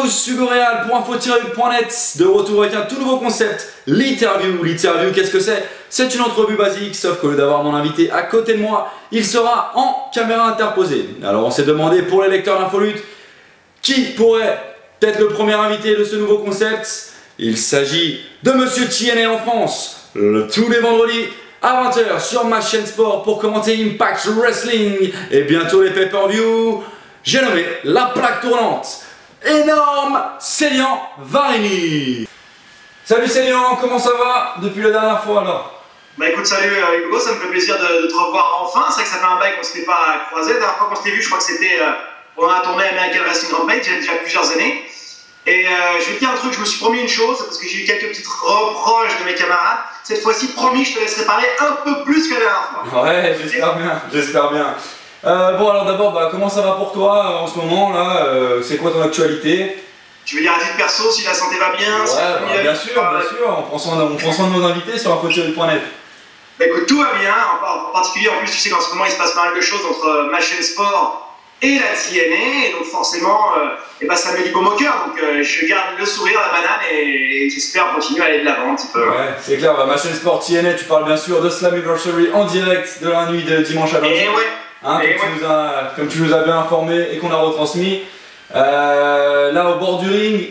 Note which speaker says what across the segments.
Speaker 1: tous, Hugo Réal pour info-lutte.net, de retour avec un tout nouveau concept, l'interview. L'interview, qu'est-ce que c'est? C'est une entrevue basique, sauf qu'au lieu d'avoir mon invité à côté de moi, il sera en caméra interposée. Alors on s'est demandé pour les lecteurs d'Infolute, qui pourrait être le premier invité de ce nouveau concept? Il s'agit de Monsieur TNA en France, tous les vendredis à 20 h sur ma chaîne sport pour commenter Impact Wrestling et bientôt les pay-per-view. J'ai nommé la plaque tournante, énorme Célian Varini. Salut Célian, comment ça va depuis la dernière fois alors?
Speaker 2: Bah écoute, salut Hugo, ça me fait plaisir de te revoir enfin. C'est vrai que ça fait un bail qu'on ne s'était pas croisé. La dernière fois qu'on s'était vu, je crois que c'était pendant la tournée American Wrestling Rampage, il y a déjà plusieurs années. Et je vais te dire un truc, je me suis promis une chose, parce que j'ai eu quelques petites reproches de mes camarades. Cette fois-ci, promis, je te laisserai parler un peu plus que la dernière fois.
Speaker 1: Ouais, j'espère bien, j'espère bien. Bon alors d'abord, comment ça va pour toi en ce moment là? C'est quoi ton actualité?
Speaker 2: Tu veux dire à titre perso, si la santé va bien?
Speaker 1: Ouais,
Speaker 2: si
Speaker 1: bien sûr, on prend soin de nos invités sur info-lutte.net.
Speaker 2: Bah écoute, tout va bien, en particulier en plus tu sais qu'en ce moment il se passe pas mal de choses entre ma chaîne sport et la TNA, et donc forcément ça me met du baume au cœur, donc je garde le sourire, la banane, et j'espère continuer à aller de l'avant un petit peu.
Speaker 1: Ouais, c'est clair, ma chaîne sport TNA, tu parles bien sûr de Slammiversary en direct de la nuit de dimanche à lundi.
Speaker 2: Et ouais.
Speaker 1: Hein, comme tu nous as bien informé et qu'on a retransmis. Là au bord du ring,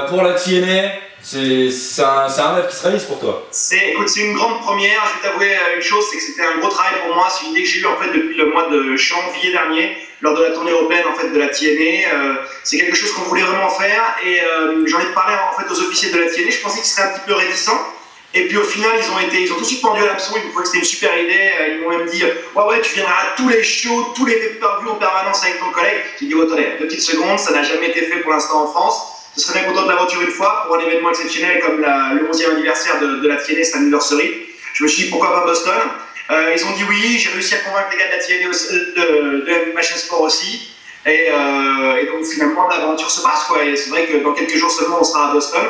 Speaker 1: pour la TNA, c'est un rêve qui se réalise pour toi.
Speaker 2: Écoute, c'est une grande première. Je vais t'avouer une chose, c'est que c'était un gros travail pour moi. C'est une idée que j'ai eue en fait depuis le mois de janvier dernier, lors de la tournée européenne en fait de la TNA. C'est quelque chose qu'on voulait vraiment faire, et j'en ai parlé en fait aux officiers de la TNA. Je pensais qu'ils seraient un petit peu réticents. Et puis au final, ils ont tout de suite pendu à l'hameçon, ils me trouvaient que c'était une super idée. Ils m'ont même dit ouais, tu viendras à tous les shows, tous les pay-per-view en permanence avec ton collègue. J'ai dit attendez, 2 petites secondes, ça n'a jamais été fait pour l'instant en France. Je serais bien content de l'aventure une fois pour un événement exceptionnel comme le 11e anniversaire de la TNA, c'est l'anniversary. Je me suis dit pourquoi pas Boston. Ils ont dit oui, j'ai réussi à convaincre les gars de la TNA, de ma chaîne sport aussi. Et donc finalement l'aventure se passe quoi. Et c'est vrai que dans quelques jours seulement on sera à Boston.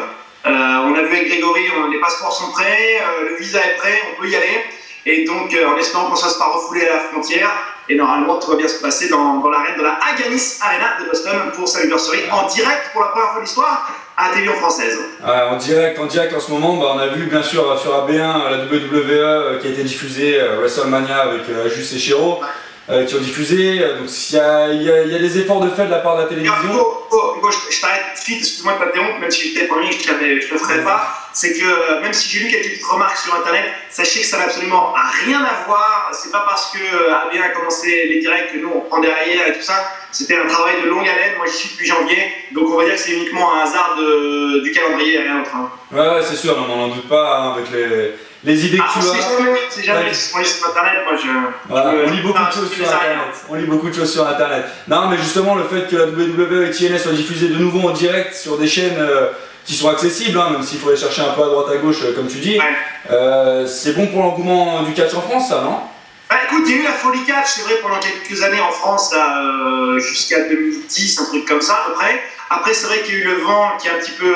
Speaker 2: On a vu avec Grégory, les passeports sont prêts, le visa est prêt, on peut y aller. Et donc, en espérant qu'on ne se fasse pas refouler à la frontière, et normalement tout va bien se passer dans l'arène de la Agganis Arena de Boston pour sa anniversary en direct pour la première fois de l'histoire à la télévision française.
Speaker 1: En direct en ce moment, on a vu bien sûr sur AB1 la WWE qui a été diffusée, WrestleMania avec Juste et Chiro. Qui ont diffusé, donc il y a des efforts de fait de la part de la télévision.
Speaker 2: Hugo, je t'arrête tout de suite, excuse-moi de t'interrompre, même si j'étais promis que je ne le ferai pas. C'est que même si j'ai lu quelques petites remarques sur internet, sachez que ça n'a absolument rien à voir. C'est pas parce que AB1 a commencé les directs que nous on prend derrière et tout ça. C'était un travail de longue haleine, moi j'y suis depuis janvier, donc on va dire que c'est uniquement un hasard du calendrier et rien d'autre.
Speaker 1: Ouais, c'est sûr, on n'en doute pas hein, avec les idées que tu as.
Speaker 2: C'est jamais sur internet, moi
Speaker 1: on lit beaucoup de choses sur internet. On lit beaucoup de choses sur internet. Non, mais justement, le fait que la WWE et TNA soient diffusées de nouveau en direct sur des chaînes qui sont accessibles, hein, même s'il faut les chercher un peu à droite à gauche, comme tu dis, c'est bon pour l'engouement du catch en France, ça, non?
Speaker 2: Bah écoute, il y a eu la folie catch, c'est vrai, pendant quelques années en France, jusqu'à 2010, un truc comme ça à peu près. Après, c'est vrai qu'il y a eu le vent qui est un petit peu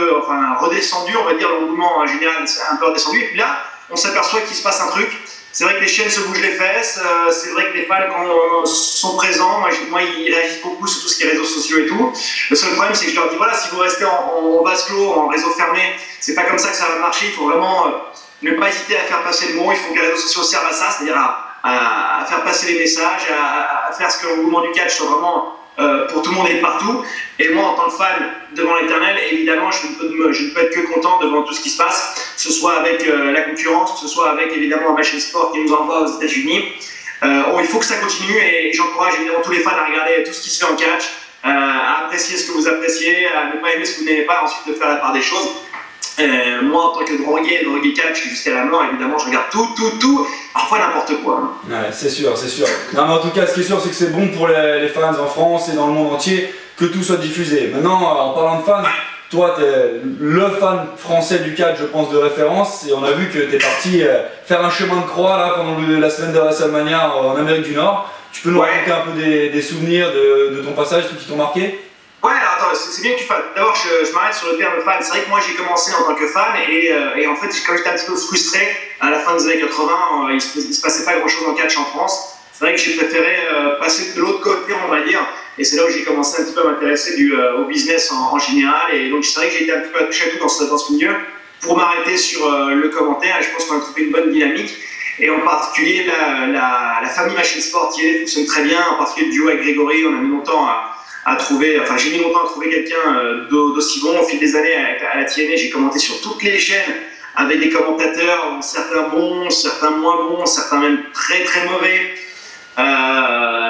Speaker 2: redescendu, on va dire, l'engouement en général c'est un peu redescendu. Et puis là, on s'aperçoit qu'il se passe un truc. C'est vrai que les chaînes se bougent les fesses, c'est vrai que les fans quand sont présents, moi ils réagissent beaucoup sur tout ce qui est réseaux sociaux et tout. Le seul problème c'est que je leur dis voilà, si vous restez en vase clos, en réseau fermé, c'est pas comme ça que ça va marcher, il faut vraiment ne pas hésiter à faire passer le mot, il faut que les réseaux sociaux servent à ça, c'est-à-dire à faire passer les messages, à faire ce que l'engouement du catch soit vraiment pour tout le monde et partout. Et moi, en tant que fan devant l'éternel, évidemment, je ne peux être que content devant tout ce qui se passe, que ce soit avec la concurrence, que ce soit avec évidemment ma chaîne sport qui nous envoie aux États-Unis. Il faut que ça continue, et j'encourage évidemment tous les fans à regarder tout ce qui se fait en catch, à apprécier ce que vous appréciez, à ne pas aimer ce que vous n'aimez pas, ensuite de faire la part des choses. Moi, en tant que drogué catch jusqu'à la mort, évidemment, je regarde tout, parfois n'importe quoi.
Speaker 1: Ouais, c'est sûr, c'est sûr. Non, mais en tout cas, ce qui est sûr, c'est que c'est bon pour les fans en France et dans le monde entier que tout soit diffusé. Maintenant, en parlant de fans, toi, tu es le fan français du catch, je pense, de référence, et on a vu que tu es parti faire un chemin de croix là, pendant la semaine de WrestleMania en Amérique du Nord. Tu peux nous raconter un peu des souvenirs de ton passage, trucs qui t'ont marqué? Ouais, alors
Speaker 2: attends, c'est bien que tu fasses. D'abord, je m'arrête sur le terme fan. C'est vrai que moi, j'ai commencé en tant que fan, et en fait, quand j'étais un petit peu frustré, à la fin des années 80, il se passait pas grand chose en catch en France. c'est vrai que j'ai préféré passer de l'autre côté, on va dire. Et c'est là où j'ai commencé un petit peu à m'intéresser au business en général. Et donc, c'est vrai que j'ai été un petit peu touché à tout dans ce milieu pour m'arrêter sur le commentaire. Et je pense qu'on a trouvé une bonne dynamique. Et en particulier, la famille Machine Sport TNA fonctionne très bien. En particulier, le duo avec Grégory, on a mis longtemps à trouver, enfin, j'ai mis longtemps à trouver quelqu'un d'aussi bon. Au fil des années, à la TNA, j'ai commenté sur toutes les chaînes avec des commentateurs, certains bons, certains moins bons, certains même très très mauvais.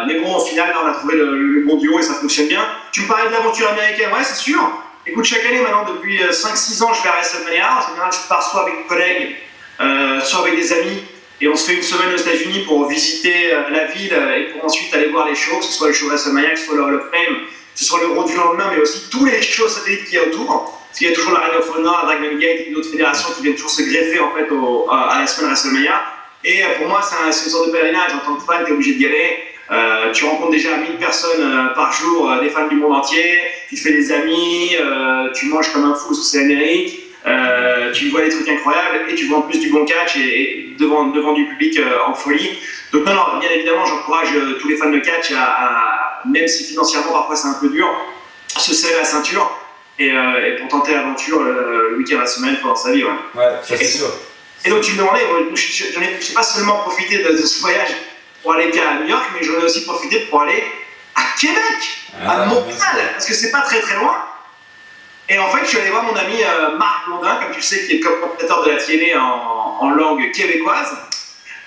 Speaker 2: Mais bon, au final, on a trouvé le bon duo et ça fonctionne bien. Tu me parlais de l'aventure américaine, ouais, c'est sûr. Écoute, chaque année maintenant, depuis 5-6 ans, je vais à WrestleMania. En général, je pars soit avec des collègues, soit avec des amis. Et on se fait une semaine aux États-Unis pour visiter la ville et pour ensuite aller voir les shows, que ce soit le show WrestleMania, que ce soit le Hall of Fame, que ce soit l'Euro du lendemain, mais aussi tous les shows satellites qu'il y a autour. Parce qu'il y a toujours la Ring of Honor, la Dragon Gate et d'autres fédérations qui viennent toujours se greffer en fait, à la semaine WrestleMania. Et pour moi, c'est une sorte de pèlerinage. En tant que fan, tu es obligé d'y aller. Tu rencontres déjà 1000 personnes par jour, des fans du monde entier. Tu te fais des amis, tu manges comme un fou parce que c'est l'Amérique. Tu vois des trucs incroyables et tu vois en plus du bon catch et devant du public en folie. Donc non, bien évidemment, j'encourage tous les fans de catch même si financièrement parfois c'est un peu dur, se serrer la ceinture et pour tenter l'aventure le week-end à la semaine pendant sa vie.
Speaker 1: Ouais, ça c'est sûr.
Speaker 2: Et donc tu me demandais, je n'ai pas seulement profité de ce voyage pour aller à New York, mais j'en ai aussi profité pour aller à Québec, à Montréal, parce que c'est pas très très loin. Et en fait, je suis allé voir mon ami Marc Blondin, comme tu le sais, qui est le co-commentateur de la TNA en langue québécoise.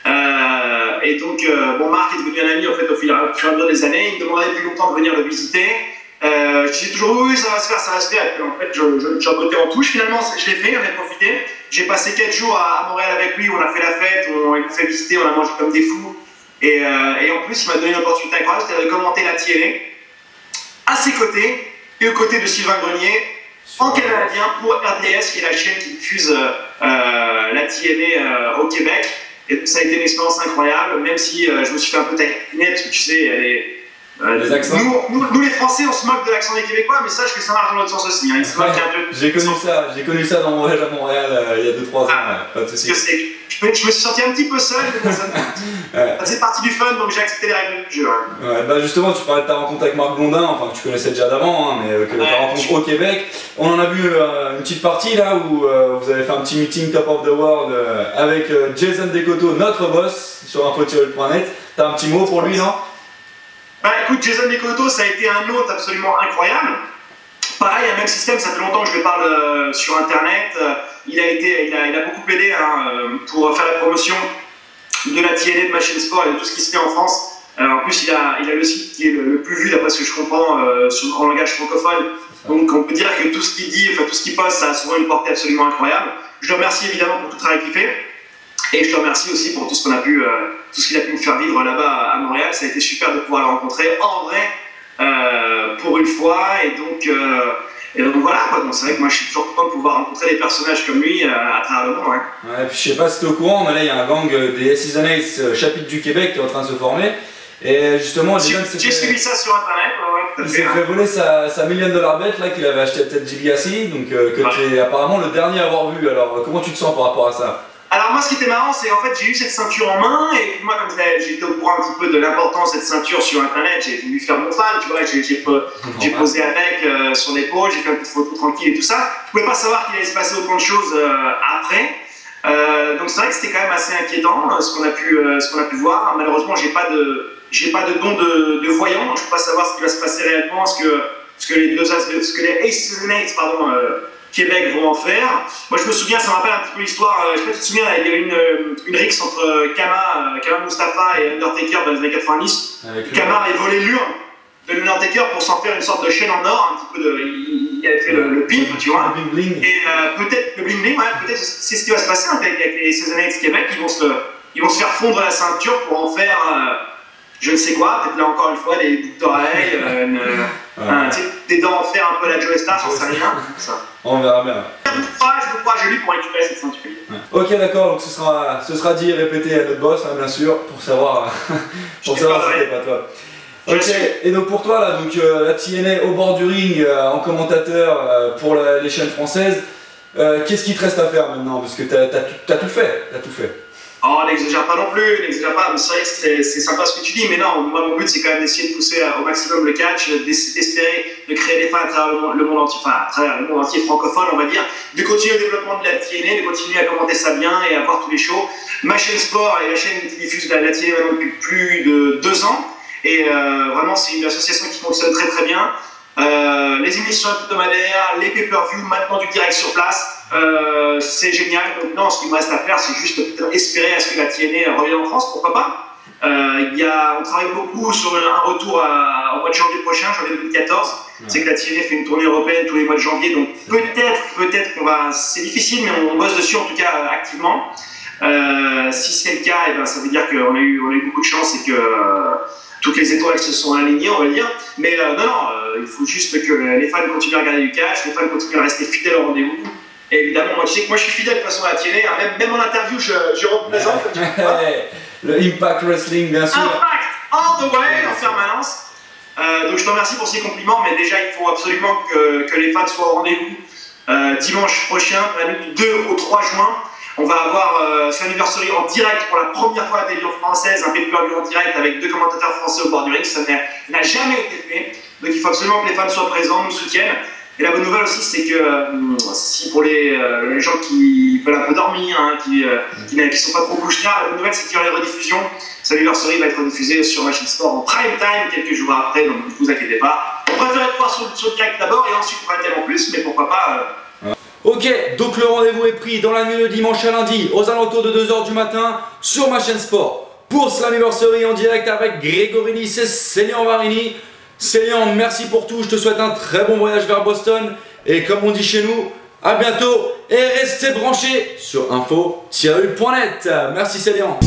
Speaker 2: Et donc, Marc est devenu un ami en fait, au fur et à mesure des années. Il me demandait depuis longtemps de venir le visiter. Je disais toujours oui, ça va se faire, ça va se faire. Et puis, en fait, j'en bottais en touche. Finalement, je l'ai fait, j'en ai profité. J'ai passé 4 jours à Montréal avec lui, où on a fait la fête, il nous fait visiter, on a mangé comme des fous. Et en plus, il m'a donné une opportunité incroyable, c'était de commenter la TNA à ses côtés et aux côtés de Sylvain Grenier, en canadien pour RDS, qui est la chaîne qui diffuse la TNA au Québec. Et donc, ça a été une expérience incroyable, même si je me suis fait un peu taquiner, parce que tu sais,
Speaker 1: les accents.
Speaker 2: Nous les Français, on se moque de l'accent des Québécois, mais sache que ça marche dans l'autre sens aussi. Hein. Ils se moquent un peu.
Speaker 1: J'ai connu ça dans mon voyage à Montréal il y a 2-3 ans, pas de soucis.
Speaker 2: Je me suis senti un petit peu seul, mais ça faisait partie du fun, donc j'ai accepté les règles du jeu.
Speaker 1: Ouais, bah justement, tu parlais de ta rencontre avec Marc Blondin, enfin que tu connaissais déjà d'avant, mais que ta rencontre au Québec. On en a vu une petite partie là où vous avez fait un petit meeting Top of the World avec Jason Decoto, notre boss, sur infotirel.net. T'as un petit mot pour lui, non?
Speaker 2: Bah écoute, Jason Decoto, ça a été un hôte absolument incroyable. Pareil, un même système, ça fait longtemps que je le parle sur internet. Il a beaucoup aidé pour faire la promotion de la TNA, de Machine Sport et de tout ce qui se fait en France. En plus, il a le site qui est le plus vu, d'après ce que je comprends, en langage francophone. Donc on peut dire que tout ce qu'il dit, enfin tout ce qu'il poste, ça a souvent une portée absolument incroyable. Je le remercie évidemment pour tout le travail qu'il fait. Et je le remercie aussi pour tout ce qu'il a pu me faire vivre là-bas à Montréal. Ça a été super de pouvoir le rencontrer en vrai pour une fois. Et donc voilà, donc c'est vrai que moi je suis toujours content de pouvoir rencontrer des personnages comme lui à travers le monde.
Speaker 1: Ouais, puis je sais pas si tu es au courant, mais là il y a un gang des Season Ace chapitre du Québec qui est en train de se former. Et justement,
Speaker 2: j'ai suivi ça sur internet.
Speaker 1: Il s'est fait voler sa $1 million bet là qu'il avait acheté à Ted DiBiase, donc que tu es apparemment le dernier à avoir vu. Alors comment tu te sens par rapport à ça?
Speaker 2: Alors moi, ce qui était marrant, c'est en fait j'ai eu cette ceinture en main et moi, comme j'étais au courant un petit peu de l'importance de cette ceinture sur internet, j'ai voulu faire mon fan, tu vois, j'ai posé avec sur l'épaule, j'ai fait une petite photo tranquille et tout ça. Je pouvais pas savoir qu'il allait se passer autant de choses après. Donc c'est vrai que c'était quand même assez inquiétant ce qu'on a pu voir. Malheureusement, j'ai pas de don de voyant, donc je peux pas savoir ce qui va se passer réellement, ce que les Ace Nates, Québec vont en faire. Moi je me souviens, ça me rappelle un petit peu l'histoire, je sais pas si tu te souviens, il y avait une rixe entre Kama Mustafa et Undertaker dans les années 90. Kama avait volé l'urne de l'Undertaker pour s'en faire une sorte de chaîne en or, un petit peu il avait fait le pimp, tu vois.
Speaker 1: Le bling bling.
Speaker 2: Et peut-être le bling bling, ouais, peut-être c'est ce qui va se passer avec les Season Ace Québec, ils vont se faire fondre la ceinture pour en faire je ne sais quoi, peut-être là encore une fois des boucles d'oreilles, des dents en fer un peu à la Joe Star, j'en sais rien.
Speaker 1: On verra bien.
Speaker 2: Je me crois lui pour récupérer cette ceinture.
Speaker 1: Ouais. Ok, d'accord, donc ce sera dit et répété à notre boss, hein, bien sûr, pour savoir si c'était pas toi. Ok, et donc pour toi, là, donc, la TNA au bord du ring, en commentateur pour les chaînes françaises, qu'est-ce qui te reste à faire maintenant? Parce que t'as tout fait.
Speaker 2: Oh, n'exagère pas non plus, n'exagère pas. C'est vrai que c'est sympa ce que tu dis, mais non, moi mon but c'est quand même d'essayer de pousser au maximum le catch, d'espérer de créer des fans à travers le monde entier, enfin à travers le monde entier francophone, on va dire, de continuer le développement de la TNA, de continuer à commenter ça bien et à voir tous les shows. Ma chaîne sport est la chaîne qui diffuse la TNA maintenant depuis plus de 2 ans, et vraiment c'est une association qui fonctionne très très bien. Les émissions hebdomadaires, les pay-per-view, maintenant du direct sur place, c'est génial. Donc non, ce qu'il me reste à faire, c'est juste espérer à ce que la TNA revienne en France, pourquoi pas. On travaille beaucoup sur un retour au mois de janvier prochain, janvier 2014. Ouais. C'est que la TNA fait une tournée européenne tous les mois de janvier, donc peut-être qu'on va, c'est difficile, mais on bosse dessus en tout cas activement. Si c'est le cas, et ben, ça veut dire qu'on a eu beaucoup de chance et que toutes les étoiles se sont alignées, on va dire. Mais il faut juste que les fans continuent à regarder du catch, les fans continuent à rester fidèles au rendez-vous. Et évidemment, moi, tu sais que moi je suis fidèle de toute façon à la TNA, hein, même en interview, je représente.
Speaker 1: Le Impact Wrestling, bien sûr.
Speaker 2: Impact, all the way, en permanence. Donc je te remercie pour ces compliments, mais déjà il faut absolument que les fans soient au rendez-vous. Dimanche prochain, la nuit du 2 au 3 juin, on va avoir ce anniversary en direct pour la première fois à la télévision française, un pay-per-view en direct avec 2 commentateurs français au bord du ring. Ça n'a jamais été fait. Donc il faut absolument que les fans soient présents, nous soutiennent. Et la bonne nouvelle aussi, c'est que si pour les gens qui veulent un peu dormir, hein, qui sont pas trop couche-tard, la bonne nouvelle c'est qu'il y aura les rediffusions. Cet anniversary va être rediffusé sur Machine Sport en prime time quelques jours après, donc ne vous inquiétez pas. On préfère être voir sur le direct d'abord et ensuite prime time en plus, mais pourquoi pas.
Speaker 1: Ok, donc le rendez-vous est pris dans la nuit de dimanche à lundi aux alentours de 2 h du matin sur ma chaîne sport pour Slammiversary en direct avec Grégory Lys et Célian Varini. Célian, merci pour tout, je te souhaite un très bon voyage vers Boston et comme on dit chez nous, à bientôt et restez branchés sur info-u.net. Merci Célian.